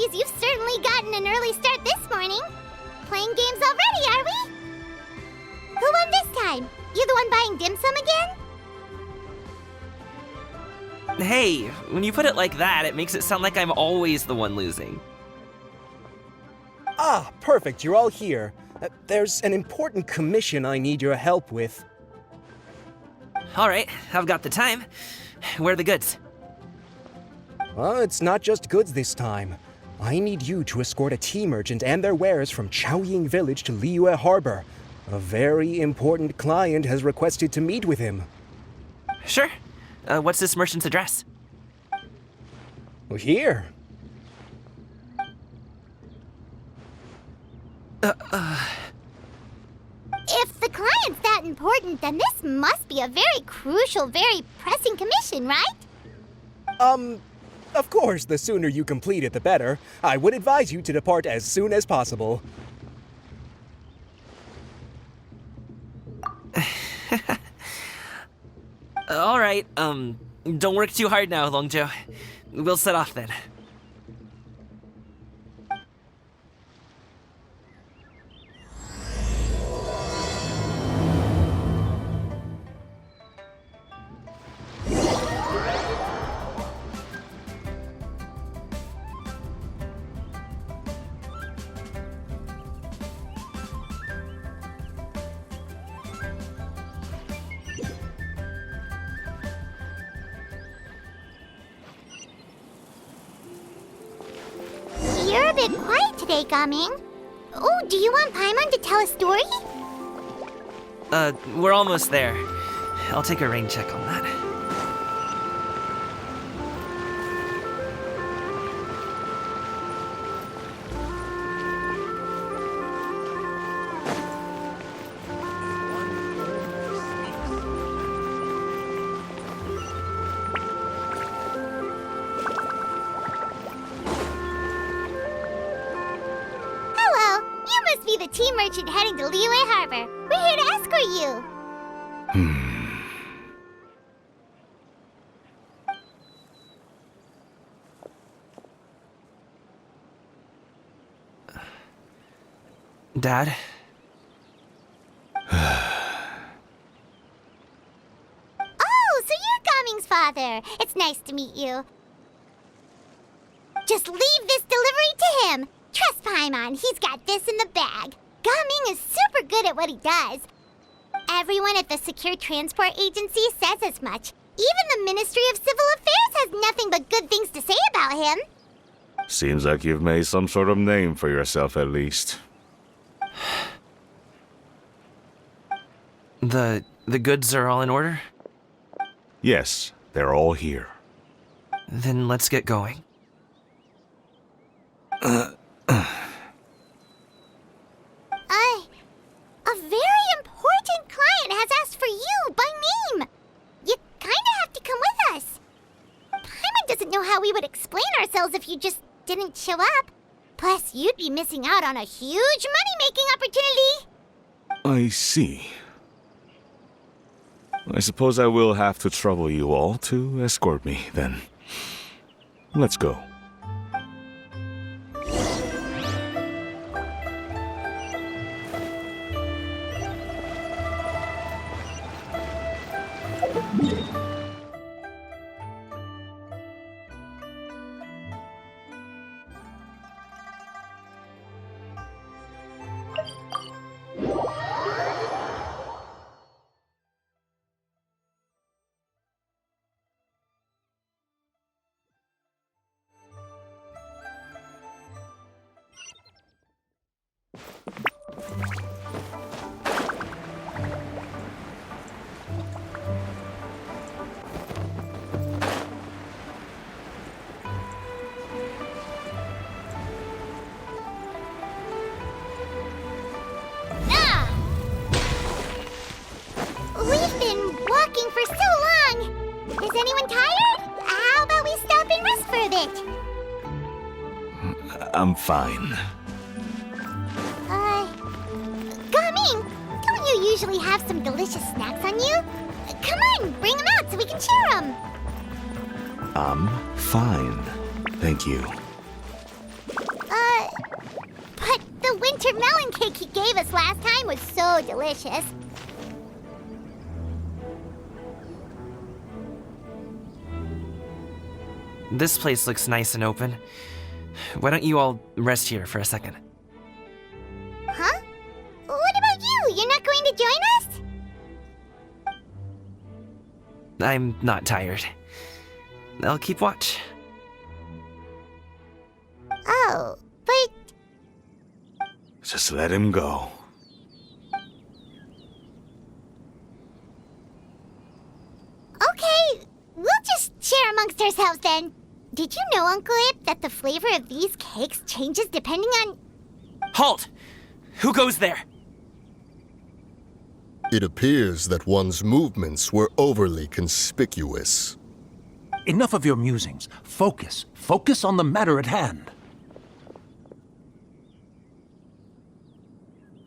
Geez, you've certainly gotten an early start this morning. Playing games already, are we? Who won this time? You the one buying dim sum again? Hey, when you put it like that, it makes it sound like I'm always the one losing. Ah, perfect, you're all here. There's an important commission I need your help with. Alright, I've got the time. Where are the goods? It's not just goods this time. I need you to escort a tea merchant and their wares from Chaoying Village to Liyue Harbor. A very important client has requested to meet with him. Sure. What's this merchant's address? Here. If the client's that important, then this must be a very crucial, very pressing commission, right? Of course, the sooner you complete it, the better. I would advise you to depart as soon as possible. Alright, don't work too hard now, Longjo. We'll set off then. You're a bit quiet today, Gaming. Oh, do you want Paimon to tell a story? We're almost there. I'll take a rain check on that. Hello, you must be the tea merchant heading to Liyue Harbor. We're here to escort you. Dad? Oh, so you're Gaming's father. It's nice to meet you. Just leave this delivery to him. Trust Paimon, he's got this in the bag. Gaming is super good at what he does. Everyone at the Secure Transport Agency says as much. Even the Ministry of Civil Affairs has nothing but good things to say about him. Seems like you've made some sort of name for yourself at least. The goods are all in order? Yes, they're all here. Then let's get going. A very important client has asked for you by name. You kinda have to come with us. Paimon doesn't know how we would explain ourselves if you just didn't show up. Plus, you'd be missing out on a huge money-making opportunity. I see. I suppose I will have to trouble you all to escort me, then. Let's go. We've been walking for so long. Is anyone tired? How about we stop and rest for a bit? I'm fine. Gaming, don't you usually have some delicious snacks on you? Come on, bring them out so we can share them. I'm fine. Thank you. gave us last time was so delicious. This place looks nice and open. Why don't you all rest here for a second? Huh? What about you? You're not going to join us? I'm not tired. I'll keep watch. Oh, but Just let him go. okay, we'll just share amongst ourselves then. Did you know, Uncle Ip, that the flavor of these cakes changes depending on... Halt! Who goes there? It appears that one's movements were overly conspicuous. Enough of your musings. Focus. Focus on the matter at hand.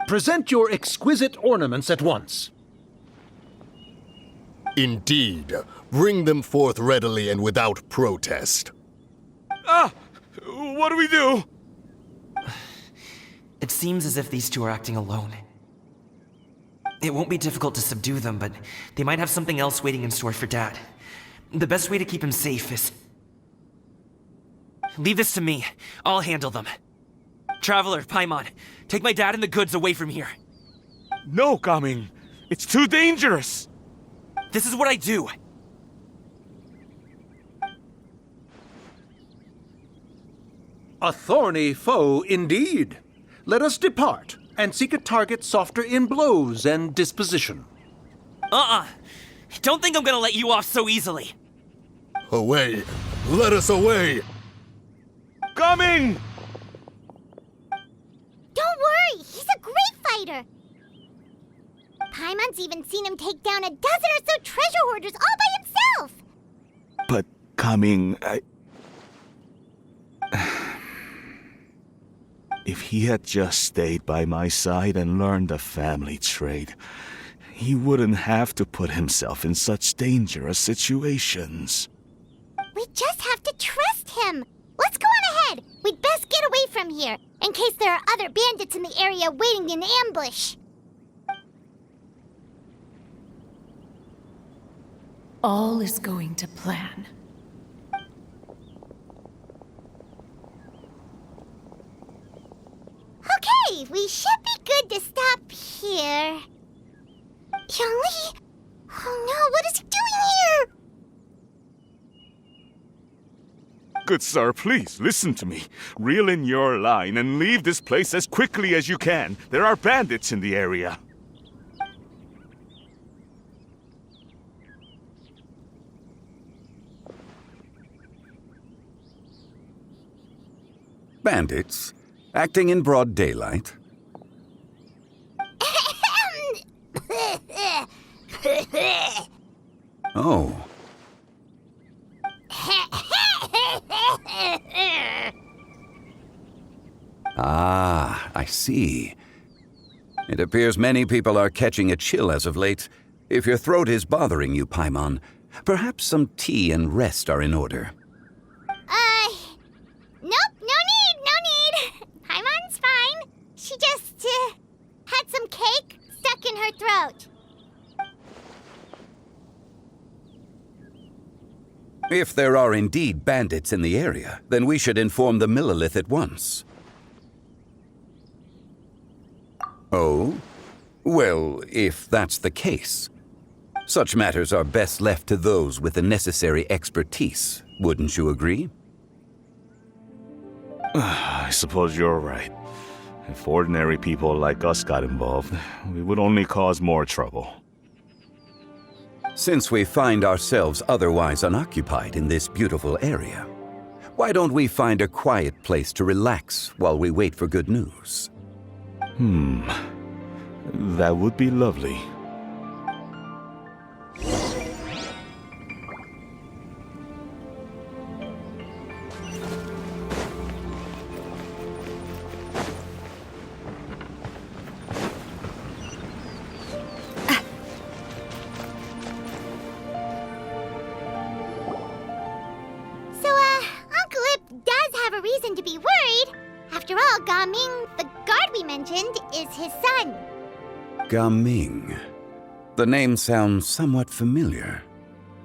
Present your exquisite ornaments at once. Indeed, bring them forth readily and without protest. What do we do? It seems as if these two are acting alone. It won't be difficult to subdue them, but they might have something else waiting in store for Dad. The best way to keep him safe is... Leave this to me. I'll handle them. Traveler, Paimon, take my dad and the goods away from here. No, Gaming. It's too dangerous. This is what I do. A thorny foe indeed. Let us depart and seek a target softer in blows and disposition. Don't think I'm gonna let you off so easily. Away! Let us away! Coming! Don't worry, he's a great fighter. Paimon's even seen him take down a dozen or so treasure hoarders all by himself. But Coming, If he had just stayed by my side and learned the family trade, he wouldn't have to put himself in such dangerous situations. We just have to trust him. Let's go on ahead. We'd best get away from here, in case there are other bandits in the area waiting in ambush. All is going to plan. Okay, we should be good to stop here. Youngli? Oh no, what is he doing here? Good sir, please listen to me. Reel in your line and leave this place as quickly as you can. There are bandits in the area. Bandits? Acting in broad daylight? Oh. Ah, I see. It appears many people are catching a chill as of late. If your throat is bothering you, Paimon, perhaps some tea and rest are in order. Nope, no need. Paimon's fine. She just, had some cake stuck in her throat. If there are indeed bandits in the area, then we should inform the Millilith at once. Oh? Well, if that's the case, such matters are best left to those with the necessary expertise, wouldn't you agree? I suppose you're right. If ordinary people like us got involved, we would only cause more trouble. Since we find ourselves otherwise unoccupied in this beautiful area, why don't we find a quiet place to relax while we wait for good news? That would be lovely. So, Uncle Ip does have a reason to be worried. After After all, Gaming, the guard we mentioned, is his son. Gaming. The name sounds somewhat familiar.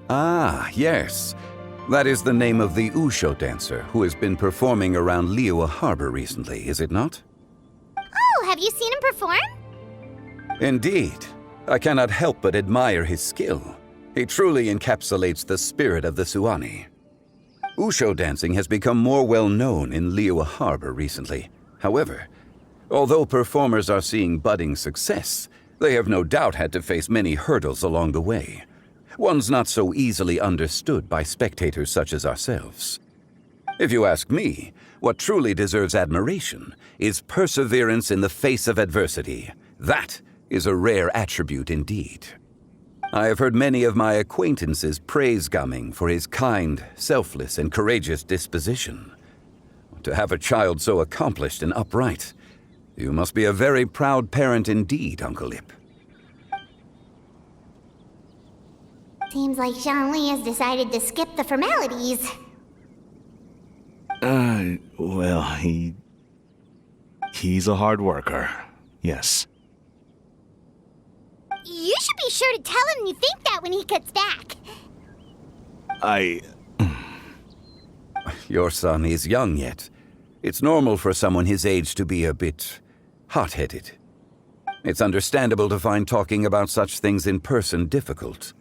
Ah, yes. That is the name of the Wushu dancer who has been performing around Liyue Harbor recently, is it not? Oh, have you seen him perform? Indeed. I cannot help but admire his skill. He truly encapsulates the spirit of the Suani. Wushu dancing has become more well known in Liyue Harbor recently. However, although performers are seeing budding success, they have no doubt had to face many hurdles along the way. Ones not so easily understood by spectators such as ourselves. If you ask me, what truly deserves admiration is perseverance in the face of adversity. That is a rare attribute indeed. I have heard many of my acquaintances praise Gaming for his kind, selfless, and courageous disposition. To have a child so accomplished and upright, you must be a very proud parent indeed, Uncle Ip. Seems like Zhongli has decided to skip the formalities. Well, he's a hard worker. Yes. You should be sure to tell him you think that when he gets back. Your son is young yet. It's normal for someone his age to be a bit hot-headed. It's understandable to find talking about such things in person difficult.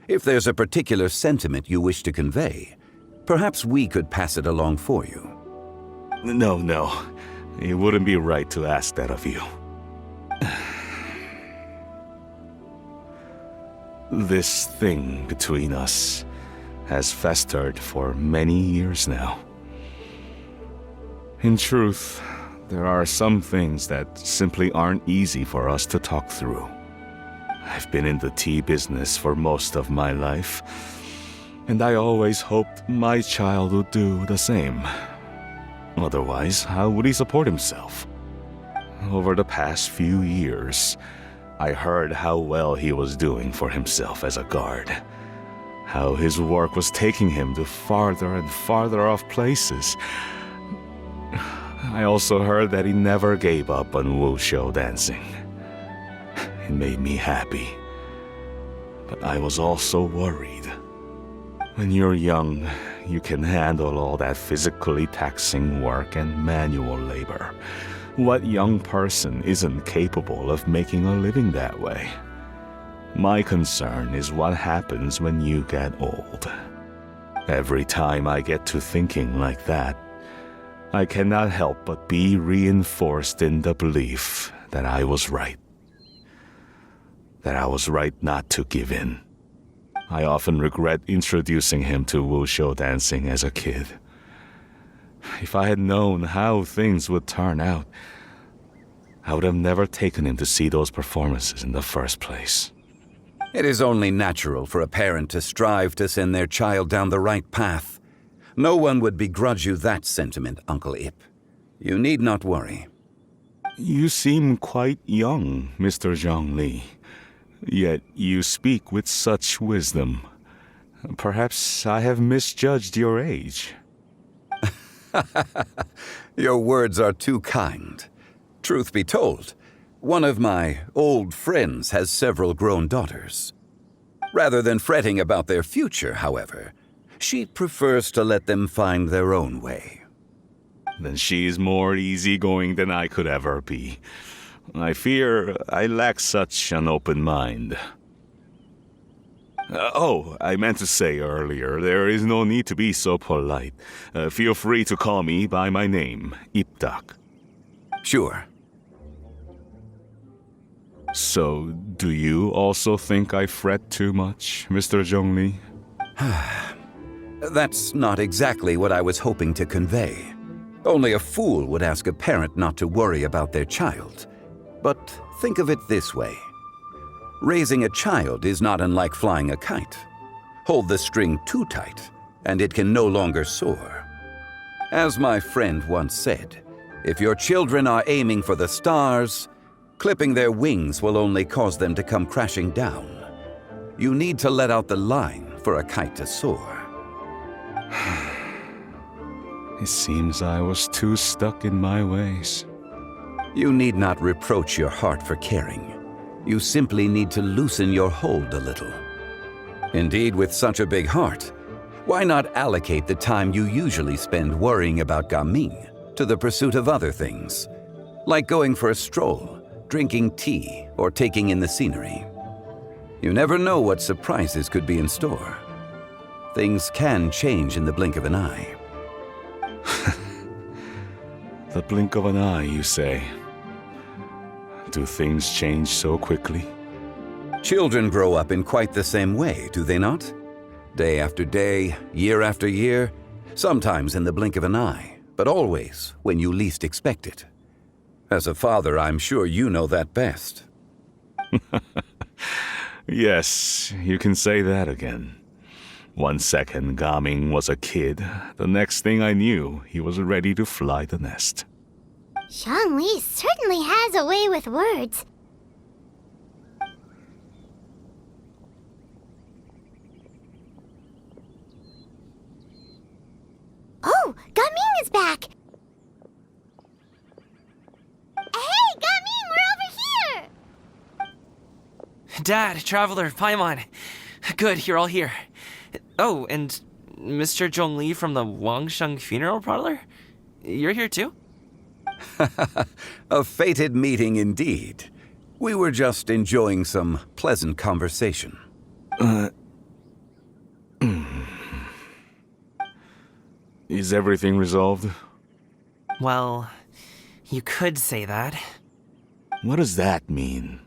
If there's a particular sentiment you wish to convey, perhaps we could pass it along for you. No. It wouldn't be right to ask that of you. This thing between us has festered for many years now. In truth, there are some things that simply aren't easy for us to talk through. I've been in the tea business for most of my life, and I always hoped my child would do the same. Otherwise, how would he support himself? Over the past few years, I heard how well he was doing for himself as a guard. How his work was taking him to farther and farther off places. I also heard that he never gave up on Wushu dancing. It made me happy. But I was also worried. When you're young, you can handle all that physically taxing work and manual labor. What young person isn't capable of making a living that way? My concern is what happens when you get old. Every time I get to thinking like that, I cannot help but be reinforced in the belief that I was right. That I was right not to give in. I often regret introducing him to Wushu dancing as a kid. If I had known how things would turn out, I would have never taken him to see those performances in the first place. It is only natural for a parent to strive to send their child down the right path. No one would begrudge you that sentiment, Uncle Ip. You need not worry. You seem quite young, Mr. Zhongli. Yet you speak with such wisdom. Perhaps I have misjudged your age. Your words are too kind. Truth be told, one of my old friends has several grown daughters. Rather than fretting about their future, however, she prefers to let them find their own way. Then she's more easygoing than I could ever be. I fear I lack such an open mind. I meant to say earlier, there is no need to be so polite. Feel free to call me by my name, Ipdak. Sure. So, do you also think I fret too much, Mr. Zhongli? That's not exactly what I was hoping to convey. Only a fool would ask a parent not to worry about their child. But think of it this way. Raising a child is not unlike flying a kite. Hold the string too tight, and it can no longer soar. As my friend once said, if your children are aiming for the stars, clipping their wings will only cause them to come crashing down. You need to let out the line for a kite to soar. It seems I was too stuck in my ways. You need not reproach your heart for caring. You simply need to loosen your hold a little. Indeed, with such a big heart, why not allocate the time you usually spend worrying about Gaming to the pursuit of other things, like going for a stroll, drinking tea, or taking in the scenery? You never know what surprises could be in store. Things can change in the blink of an eye. The blink of an eye, you say? Do things change so quickly? Children grow up in quite the same way, do they not? Day after day, year after year, sometimes in the blink of an eye, but always when you least expect it. As a father, I'm sure you know that best. Yes, you can say that again. 1 second Gaming was a kid, the next thing I knew, he was ready to fly the nest. Zhongli certainly has a way with words. Oh, Gaming is back! Hey, Gaming, we're over here! Dad, Traveler, Paimon. Good, you're all here. Oh, and Mr. Zhongli from the Wangsheng Funeral Parlor? You're here too? A fated meeting indeed. We were just enjoying some pleasant conversation. Is everything resolved? Well, you could say that. What does that mean?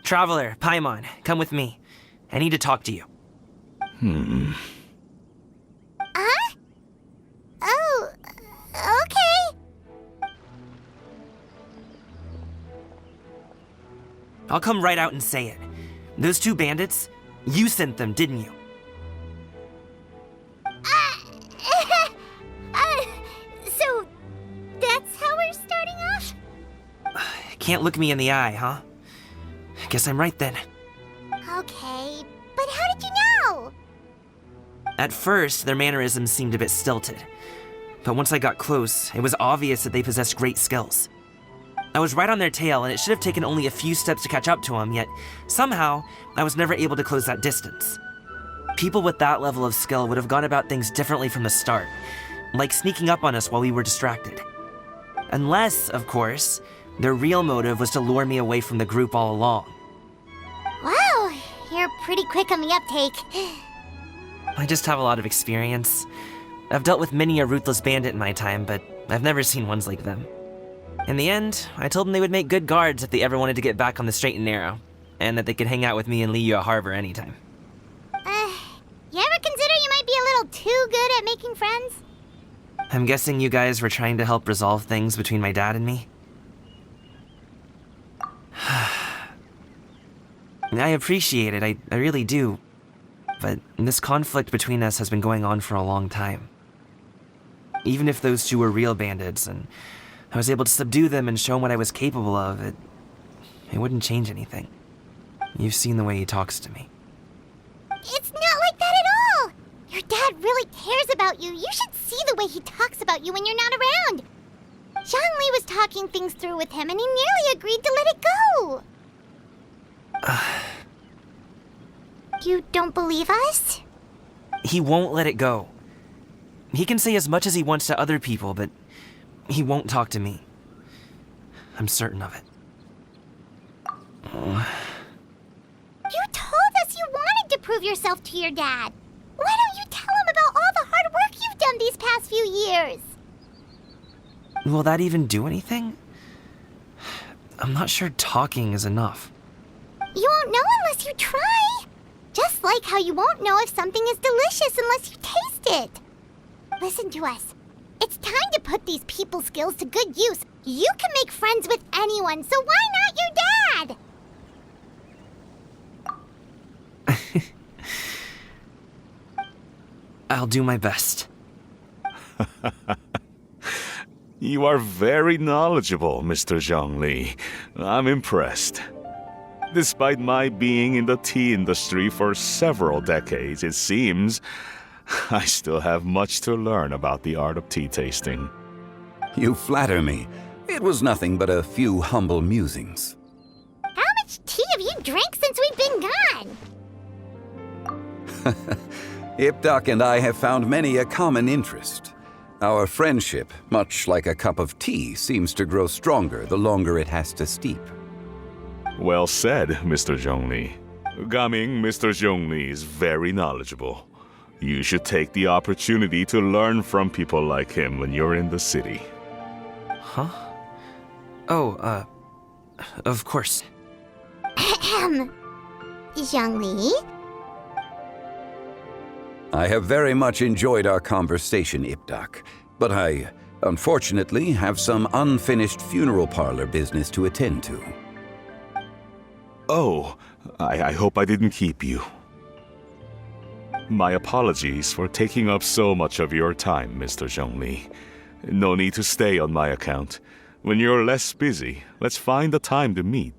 Traveler, Paimon, come with me. I need to talk to you. Huh? Oh, okay. I'll come right out and say it. Those two bandits, you sent them, didn't you? So, that's how we're starting off? Can't look me in the eye, huh? Guess I'm right then. Okay, but how did you know? At first, their mannerisms seemed a bit stilted. But once I got close, it was obvious that they possessed great skills. I was right on their tail, and it should have taken only a few steps to catch up to them, yet somehow, I was never able to close that distance. People with that level of skill would have gone about things differently from the start, like sneaking up on us while we were distracted. Unless, of course, their real motive was to lure me away from the group all along. Wow, you're pretty quick on the uptake. I just have a lot of experience. I've dealt with many a ruthless bandit in my time, but I've never seen ones like them. In the end, I told them they would make good guards if they ever wanted to get back on the straight and narrow, and that they could hang out with me in Liyue Harbor anytime. You ever consider you might be a little too good at making friends? I'm guessing you guys were trying to help resolve things between my dad and me? I appreciate it, I really do. But this conflict between us has been going on for a long time. Even if those two were real bandits, and I was able to subdue them and show them what I was capable of, it wouldn't change anything. You've seen the way he talks to me. It's not like that at all! Your dad really cares about you. You should see the way he talks about you when you're not around. Zhongli was talking things through with him, and he nearly agreed to let it go. You don't believe us? He won't let it go. He can say as much as he wants to other people, but he won't talk to me. I'm certain of it. You told us you wanted to prove yourself to your dad. Why don't you tell him about all the hard work you've done these past few years? Will that even do anything? I'm not sure talking is enough. You won't know unless you try. Just like how you won't know if something is delicious unless you taste it. Listen to us. It's time to put these people skills to good use. You can make friends with anyone, so why not your dad? I'll do my best. You are very knowledgeable, Mr. Zhongli. I'm impressed. Despite my being in the tea industry for several decades, it seems I still have much to learn about the art of tea tasting. You flatter me. It was nothing but a few humble musings. How much tea have you drank since we've been gone? Ipdak and I have found many a common interest. Our friendship, much like a cup of tea, seems to grow stronger the longer it has to steep. Well said, Mr. Zhongli. Gaming, Mr. Zhongli is very knowledgeable. You should take the opportunity to learn from people like him when you're in the city. Huh? Oh, of course. Ahem. Zhongli? I have very much enjoyed our conversation, Ipdak, but I, unfortunately, have some unfinished funeral parlor business to attend to. Oh, I hope I didn't keep you. My apologies for taking up so much of your time, Mr. Zhongli. No need to stay on my account. When you're less busy, let's find a time to meet.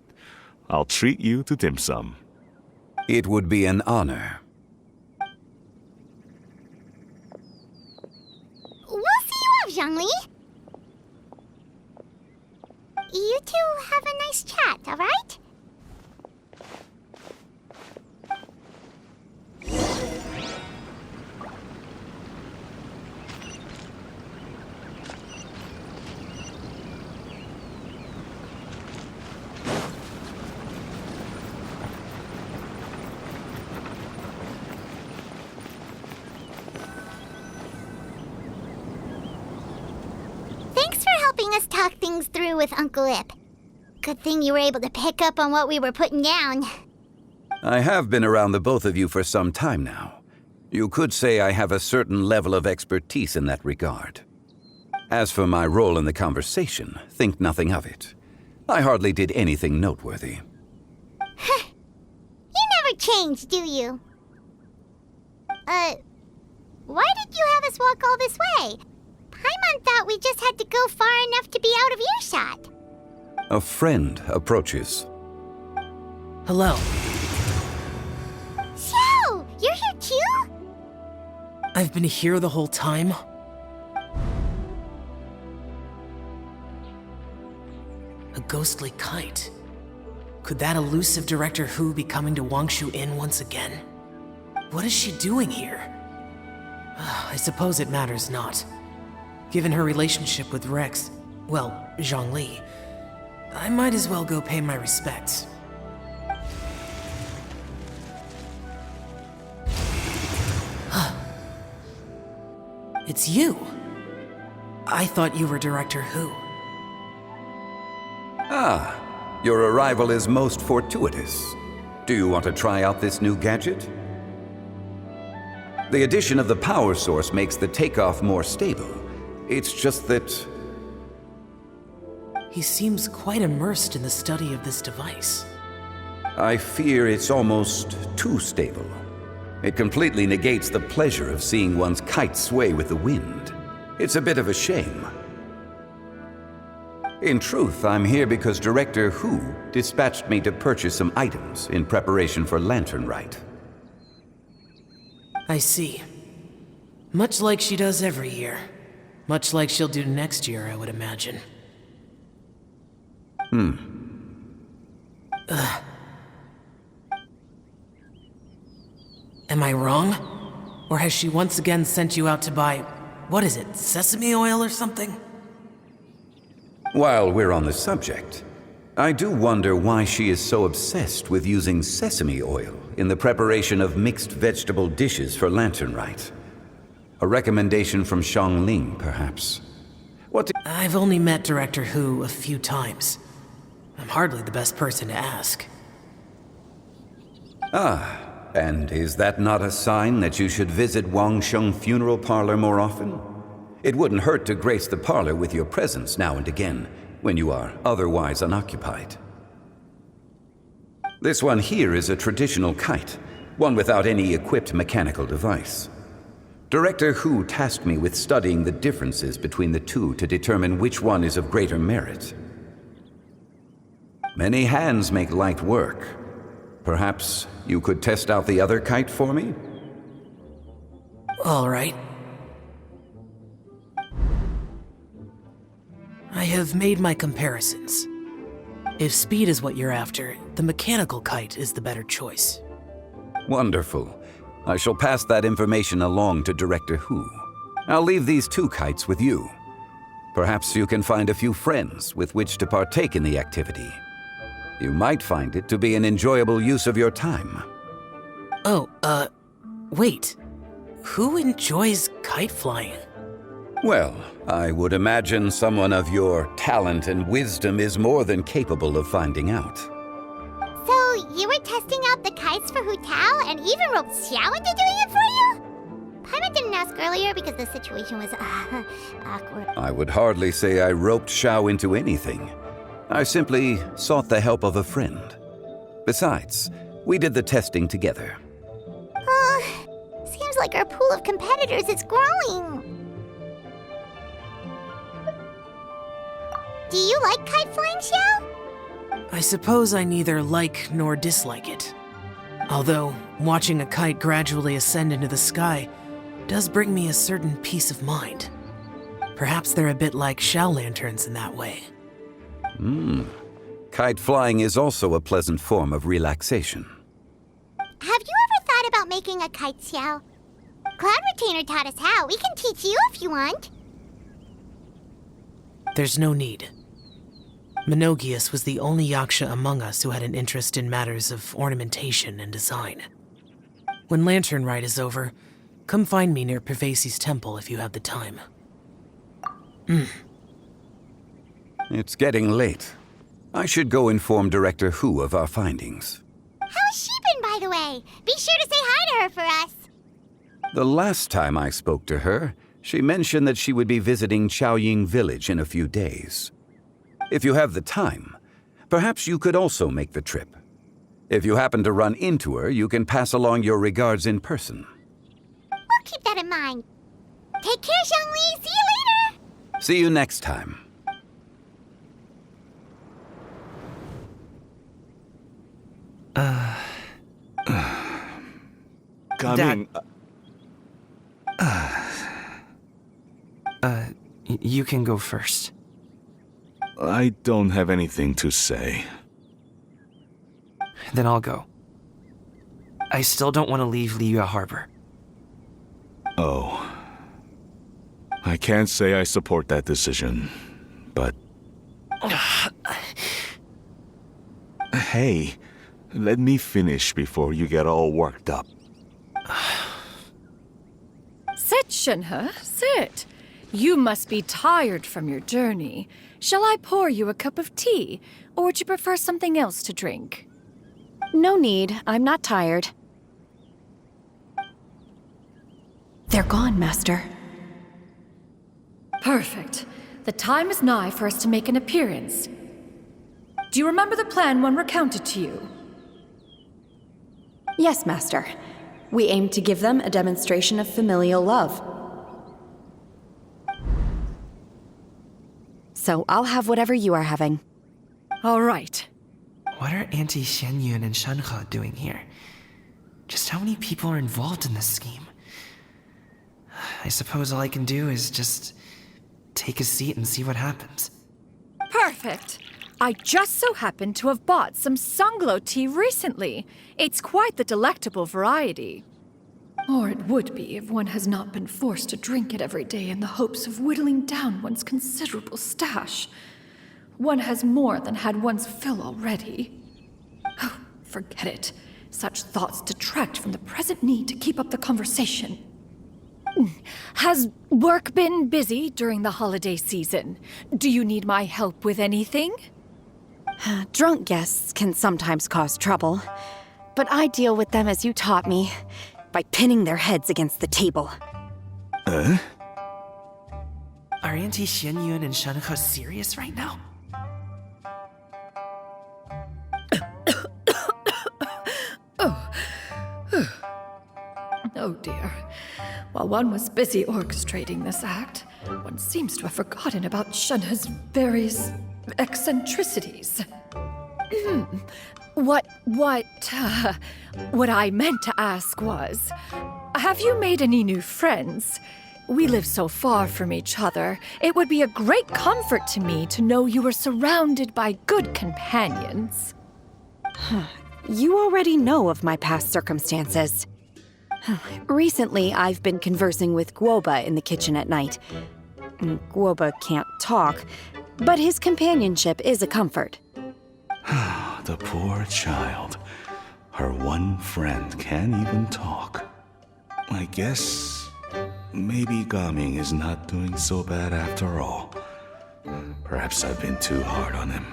I'll treat you to dim sum. It would be an honor. We'll see you off, Zhongli. You two have a nice chat, all right? Thanks for helping us talk things through with Uncle Ip. Good thing you were able to pick up on what we were putting down. I have been around the both of you for some time now. You could say I have a certain level of expertise in that regard. As for my role in the conversation, think nothing of it. I hardly did anything noteworthy. You never change, do you? Why did you have us walk all this way? Paimon thought we just had to go far enough to be out of earshot. A friend approaches. Hello. So, you're here too? I've been here the whole time? A ghostly kite. Could that elusive Director Hu be coming to Wangshu Inn once again? What is she doing here? I suppose it matters not. Given her relationship with Rex, well, Zhongli, I might as well go pay my respects. It's you! I thought you were Director Hu. Ah, your arrival is most fortuitous. Do you want to try out this new gadget? The addition of the power source makes the takeoff more stable. It's just that... He seems quite immersed in the study of this device. I fear it's almost too stable. It completely negates the pleasure of seeing one's kite sway with the wind. It's a bit of a shame. In truth, I'm here because Director Hu dispatched me to purchase some items in preparation for Lantern Rite. I see. Much like she does every year. Much like she'll do next year, I would imagine. Am I wrong? Or has she once again sent you out to buy, what is it, sesame oil or something? While we're on the subject, I do wonder why she is so obsessed with using sesame oil in the preparation of mixed vegetable dishes for Lantern Rite. A recommendation from Xiangling, perhaps. I've only met Director Hu a few times. I'm hardly the best person to ask. Ah, and is that not a sign that you should visit Wangsheng Funeral Parlor more often? It wouldn't hurt to grace the parlor with your presence now and again, when you are otherwise unoccupied. This one here is a traditional kite, one without any equipped mechanical device. Director Hu tasked me with studying the differences between the two to determine which one is of greater merit. Many hands make light work. Perhaps you could test out the other kite for me? All right. I have made my comparisons. If speed is what you're after, the mechanical kite is the better choice. Wonderful. I shall pass that information along to Director Hu. I'll leave these 2 kites with you. Perhaps you can find a few friends with which to partake in the activity. You might find it to be an enjoyable use of your time. Oh, wait. Who enjoys kite flying? Well, I would imagine someone of your talent and wisdom is more than capable of finding out. So, you were testing out the kites for Hu Tao and even roped Xiao into doing it for you? Paimon didn't ask earlier because the situation was, awkward. I would hardly say I roped Xiao into anything. I simply sought the help of a friend. Besides, we did the testing together. Seems like our pool of competitors is growing. Do you like kite flying, Xiao? I suppose I neither like nor dislike it. Although, watching a kite gradually ascend into the sky does bring me a certain peace of mind. Perhaps they're a bit like Xiao lanterns in that way. Kite flying is also a pleasant form of relaxation. Have you ever thought about making a kite, Xiao? Cloud Retainer taught us how. We can teach you if you want. There's no need. Menogius was the only Yaksha among us who had an interest in matters of ornamentation and design. When Lantern Rite is over, come find me near Pervasi's temple if you have the time. It's getting late. I should go inform Director Hu of our findings. How's she been, by the way? Be sure to say hi to her for us. The last time I spoke to her, she mentioned that she would be visiting Chaoying Village in a few days. If you have the time, perhaps you could also make the trip. If you happen to run into her, you can pass along your regards in person. We'll keep that in mind. Take care, Zhongli. See you later. See you next time. Coming. You can go first. I don't have anything to say. Then I'll go. I still don't want to leave Liyue Harbor. Oh. I can't say I support that decision, but... Hey, let me finish before you get all worked up. Sit, Shenhe, sit. You must be tired from your journey. Shall I pour you a cup of tea, or would you prefer something else to drink? No need. I'm not tired. They're gone, Master. Perfect. The time is nigh for us to make an appearance. Do you remember the plan when recounted to you? Yes, Master. We aim to give them a demonstration of familial love. So I'll have whatever you are having. All right. What are Auntie Xianyun and Shenhe doing here? Just how many people are involved in this scheme? I suppose all I can do is just take a seat and see what happens. Perfect. I just so happen to have bought some Sunglow tea recently. It's quite the delectable variety. Or it would be if one has not been forced to drink it every day in the hopes of whittling down one's considerable stash. One has more than had one's fill already. Oh, forget it. Such thoughts detract from the present need to keep up the conversation. Has work been busy during the holiday season? Do you need my help with anything? Drunk guests can sometimes cause trouble, but I deal with them as you taught me, by pinning their heads against the table. Are Auntie Xianyun and Shenhe serious right now? Oh dear. While one was busy orchestrating this act, one seems to have forgotten about Shenhe's various eccentricities. What I meant to ask was, have you made any new friends? We live so far from each other. It would be a great comfort to me to know you were surrounded by good companions. You already know of my past circumstances. Recently, I've been conversing with Guoba in the kitchen at night. Guoba can't talk, but his companionship is a comfort. The poor child. Her one friend can't even talk. I guess maybe Gaming is not doing so bad after all. Perhaps I've been too hard on him.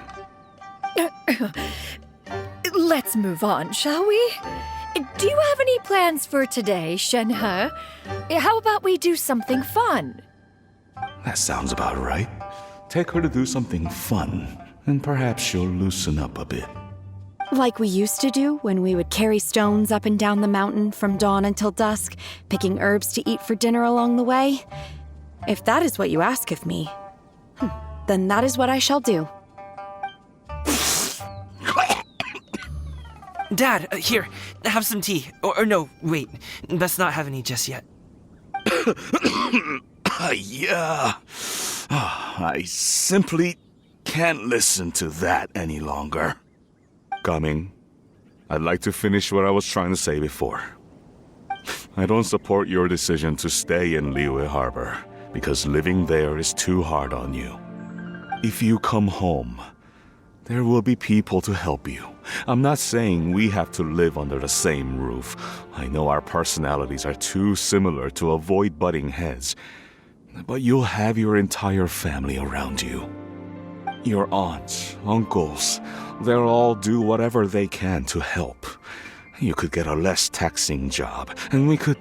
Let's move on, shall we? Do you have any plans for today, Shenhe? How about we do something fun? That sounds about right. Take her to do something fun, and perhaps she'll loosen up a bit. Like we used to do when we would carry stones up and down the mountain from dawn until dusk, picking herbs to eat for dinner along the way? If that is what you ask of me, then that is what I shall do. Dad, here, have some tea. Or no, wait, best not have any just yet. Yeah. I simply can't listen to that any longer. Coming, I'd like to finish what I was trying to say before. I don't support your decision to stay in Liyue Harbor, because living there is too hard on you. If you come home, there will be people to help you. I'm not saying we have to live under the same roof. I know our personalities are too similar to avoid butting heads. But you'll have your entire family around you. Your aunts, uncles, they'll all do whatever they can to help. You could get a less taxing job, and we could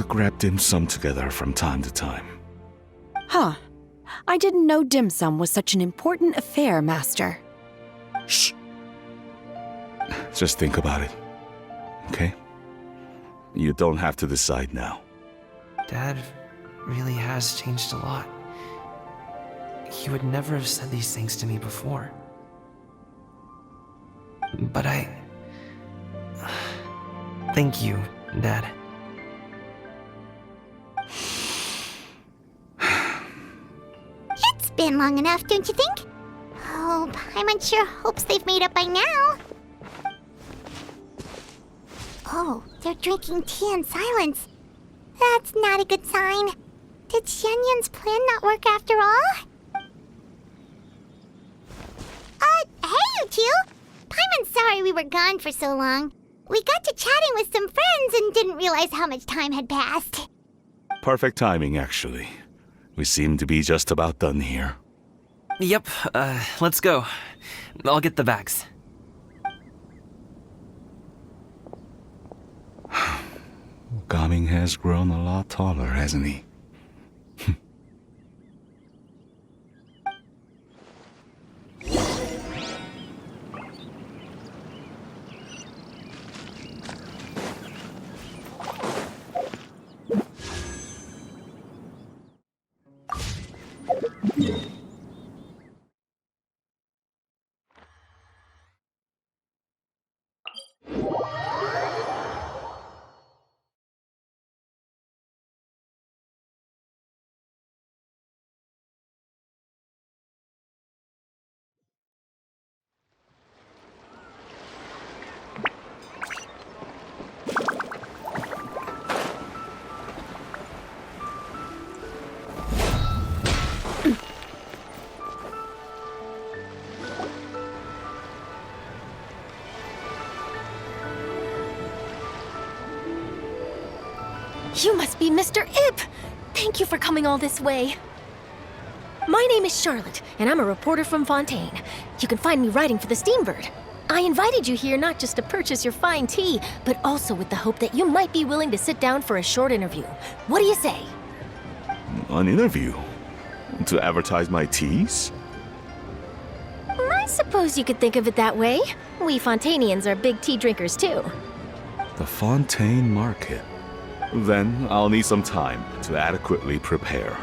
grab dim sum together from time to time. Huh. I didn't know dim sum was such an important affair, Master. Shh. Just think about it, okay? You don't have to decide now. Dad really has changed a lot. He would never have said these things to me before. But thank you, Dad. It's been long enough, don't you think? Oh, Paimon sure hopes they've made up by now. Oh, they're drinking tea in silence. That's not a good sign. Did Xianyun's plan not work after all? Hey, you two! Paimon's sorry we were gone for so long. We got to chatting with some friends and didn't realize how much time had passed. Perfect timing, actually. We seem to be just about done here. Yep, let's go. I'll get the bags. Gaming has grown a lot taller, hasn't he? You must be Mr. Ip! Thank you for coming all this way. My name is Charlotte, and I'm a reporter from Fontaine. You can find me writing for the Steambird. I invited you here not just to purchase your fine tea, but also with the hope that you might be willing to sit down for a short interview. What do you say? An interview? To advertise my teas? I suppose you could think of it that way. We Fontainians are big tea drinkers, too. The Fontaine Market. Then I'll need some time to adequately prepare.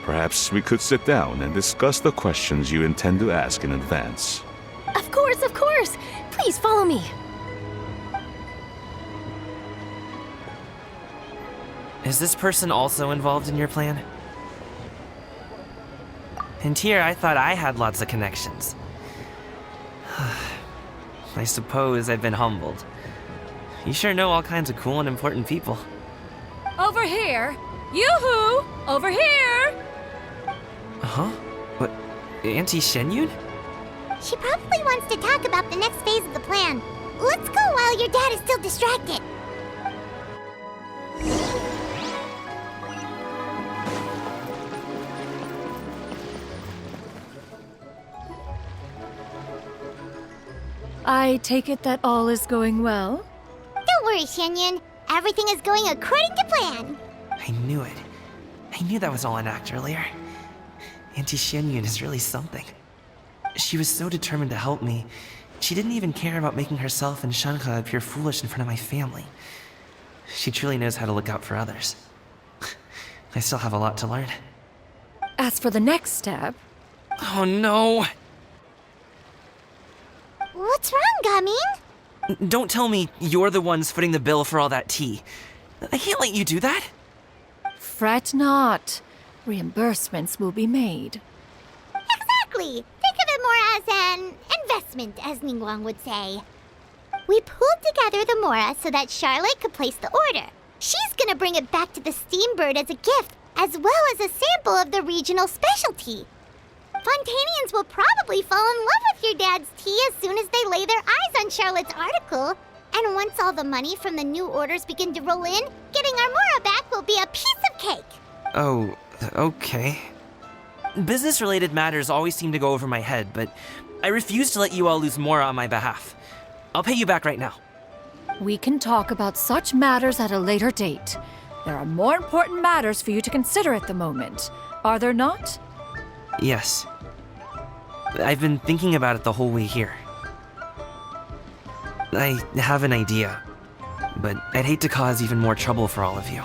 Perhaps we could sit down and discuss the questions you intend to ask in advance. Please follow me. Is this person also involved in your plan? And here I thought I had lots of connections. I suppose I've been humbled. You sure know all kinds of cool and important people. Over here! Yoo-hoo! Over here! Huh? What? Auntie Shenyun? She probably wants to talk about the next phase of the plan. Let's go while your dad is still distracted. I take it that all is going well? Don't worry, Shenyun. Everything is going according to plan. I knew it. I knew that was all an act earlier. Auntie Shenyun is really something. She was so determined to help me. She didn't even care about making herself and Shanka appear foolish in front of my family. She truly knows how to look out for others. I still have a lot to learn. As for the next step, Oh no! What's wrong, Gaming? Don't tell me you're the ones footing the bill for all that tea. I can't let you do that. fret not. Reimbursements will be made. Exactly. Think of it more as an investment, as Ningguang would say. We pooled together the Mora so that Charlotte could place the order. She's gonna bring it back to the Steambird as a gift, as well as a sample of the regional specialty. Fontanians will probably fall in love with your dad's tea as soon as they lay their eyes on Charlotte's article. And once all the money from the new orders begin to roll in, getting our Mora back will be a piece of cake. Oh, okay. Business-related matters always seem to go over my head, but I refuse to let you all lose Mora on my behalf. I'll pay you back right now. We can talk about such matters at a later date. There are more important matters for you to consider at the moment, are there not? Yes. I've been thinking about it the whole way here. I have an idea, but I'd hate to cause even more trouble for all of you.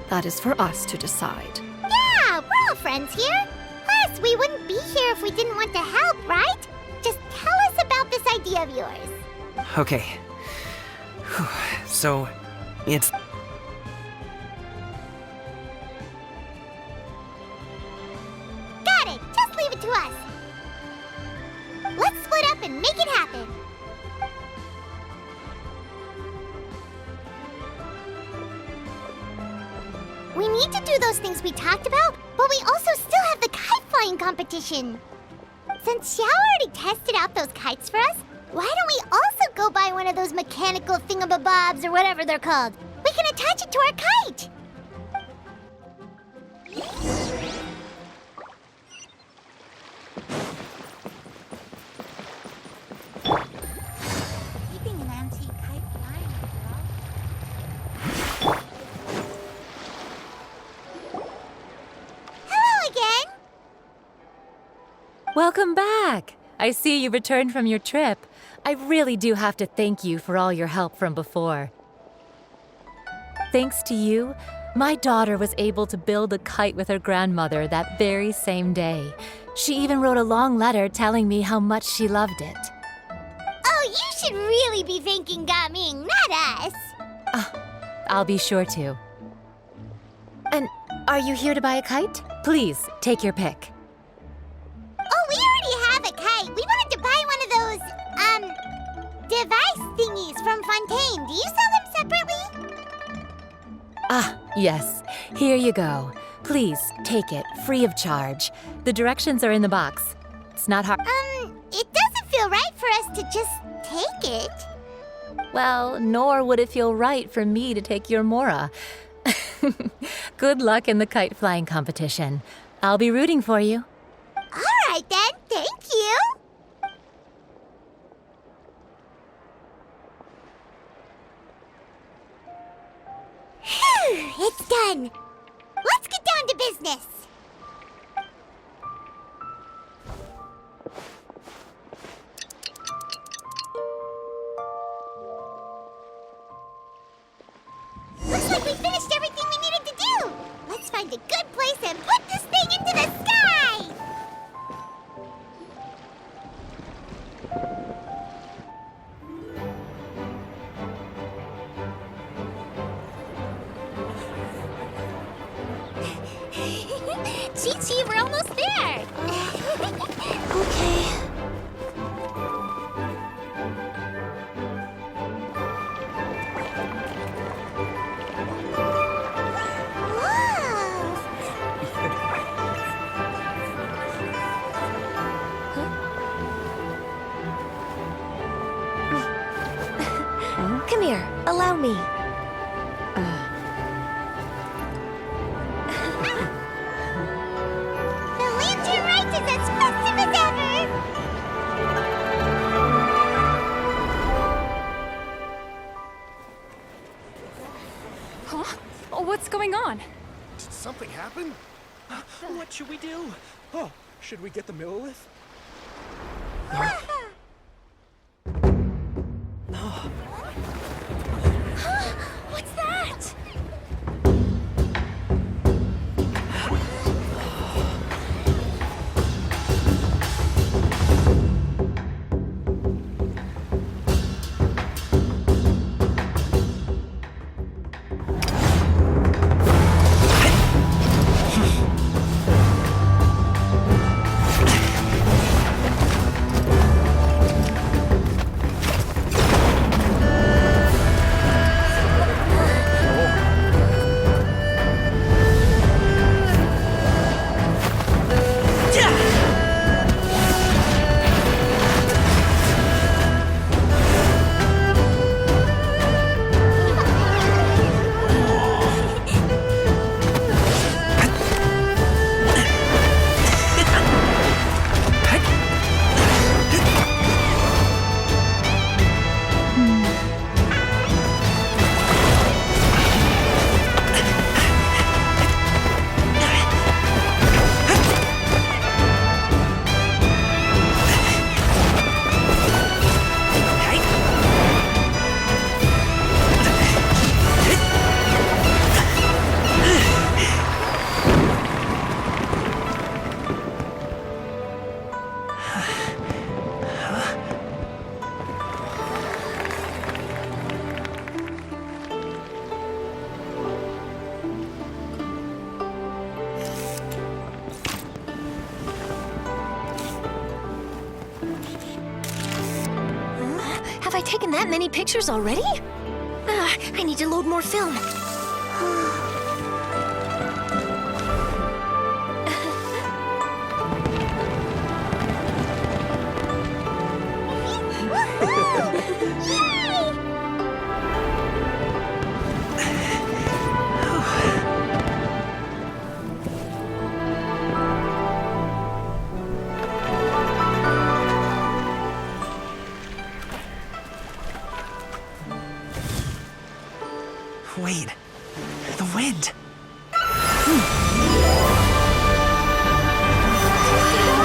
That is for us to decide. Yeah, we're all friends here. Plus, we wouldn't be here if we didn't want to help, right? Just tell us about this idea of yours. Okay. Whew. So, it's... Got it. Just leave it to us. Let's split up and make it happen. We need to do those things we talked about, but we also still have the kite flying competition. Since Xiao already tested out those kites for us, why don't we also go buy one of those mechanical thingamabobs or whatever they're called? We can attach it to our kite. Keeping an antique kite flying after all. Hello again. Welcome back! I see you returned from your trip. I really do have to thank you for all your help from before. Thanks to you, my daughter was able to build a kite with her grandmother that very same day. She even wrote a long letter telling me how much she loved it. Oh, you should really be thanking Gaming, not us. I'll be sure to. And are you here to buy a kite? Please, take your pick. Oh, we already have a kite. We wanted to buy one of those, device thingies from Fontaine. Do you sell them separately? Ah, yes. Here you go. Please, take it, free of charge. The directions are in the box. It's not hard. It doesn't feel right for us to just take it. Well, nor would it feel right for me to take your Mora. Good luck in the kite flying competition. I'll be rooting for you. All right, then. Thank you. Phew, it's done. Let's get down to business. Looks like we finished everything we needed to do. Let's find a good place and put this thing into the sky. See, we're almost there. Okay. Come here, allow me. The lantern rite is as festive as ever. Huh? Oh, what's going on? Did something happen? What should we do? Oh, should we get the Millilith? What's that? Have I taken that many pictures already? I need to load more film. Wait, the wind. Oh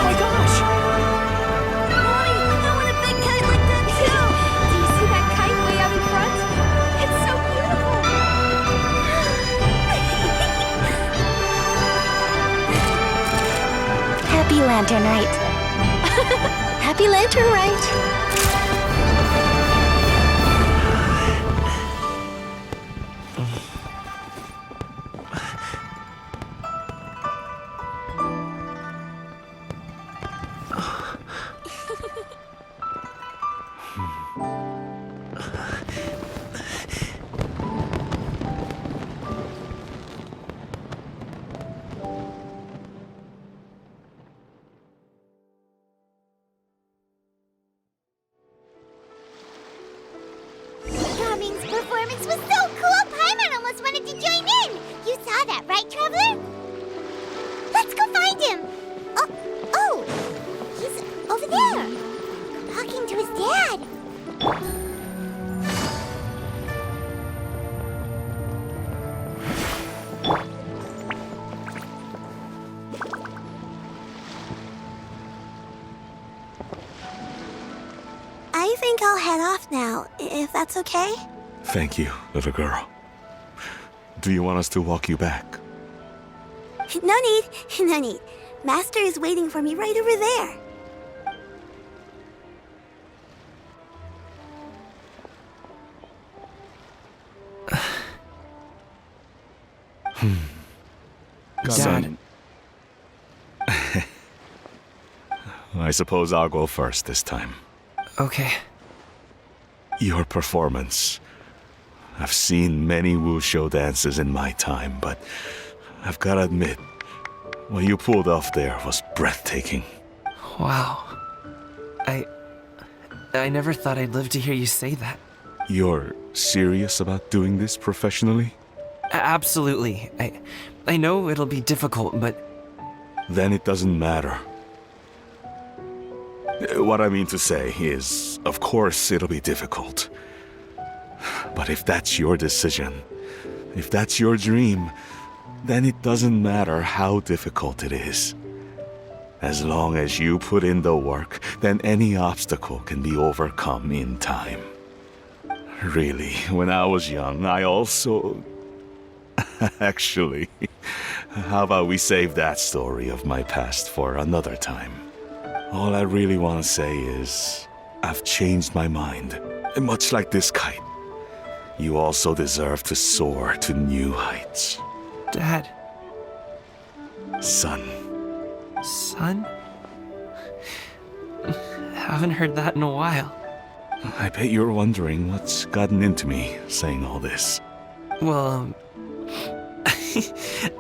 my gosh! Mommy, I want a big kite like that too. Do you see that kite way out in front? It's so beautiful! Happy Lantern Rite. Happy Lantern Rite. Gaming's performance was so cool, Paimon almost wanted to join in. You saw that, right, Traveler? Let's go find him. Oh, he's over there, talking to his dad. I think I'll head off now, if that's okay. Thank you, little girl. Do you want us to walk you back? No need, no need. Master is waiting for me right over there. Dad. Son, I suppose I'll go first this time. Okay. Your performance. I've seen many wushou dances in my time, but I've gotta admit, what you pulled off there was breathtaking. Wow. I never thought I'd live to hear you say that. You're serious about doing this professionally? Absolutely. I know it'll be difficult, but... Then it doesn't matter. What I mean to say is, of course it'll be difficult. But if that's your decision, if that's your dream, then it doesn't matter how difficult it is. As long as you put in the work, then any obstacle can be overcome in time. Really, when I was young, I also... Actually, how about we save that story of my past for another time? All I really want to say is, I've changed my mind. Much like this kite, you also deserve to soar to new heights. Dad. Son. Son? Haven't heard that in a while. I bet you're wondering what's gotten into me saying all this. Well,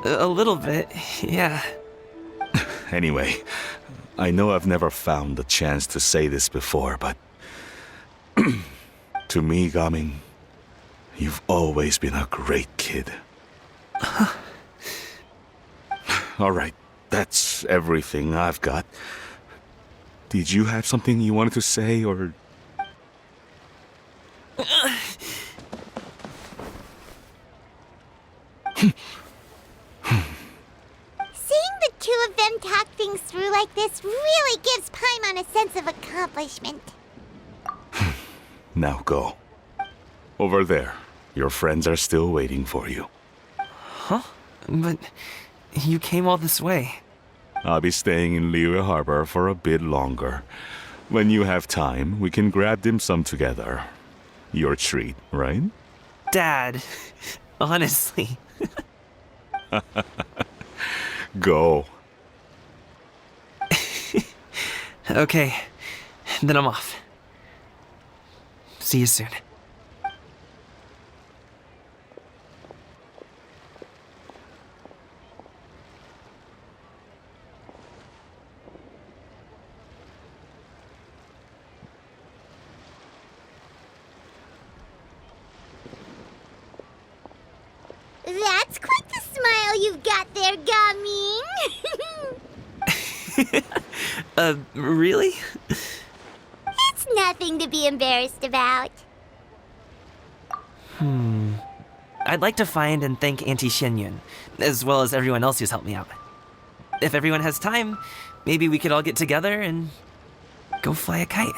a little bit, yeah. Anyway, I know I've never found the chance to say this before, but... to me, Gaming, you've always been a great kid. Alright, that's everything I've got. Did you have something you wanted to say, or... Seeing the two of them talk things through like this really gives Paimon a sense of accomplishment. Now go. Over there. Your friends are still waiting for you. Huh? But you came all this way. I'll be staying in Liyue Harbor for a bit longer. When you have time, we can grab dim sum together. Your treat, right? Dad, honestly. Go. Okay, then I'm off. See you soon. That's quite the smile you've got there, Gaming. Really? It's nothing to be embarrassed about. I'd like to find and thank Auntie Xianyun, as well as everyone else who's helped me out. If everyone has time, maybe we could all get together and go fly a kite.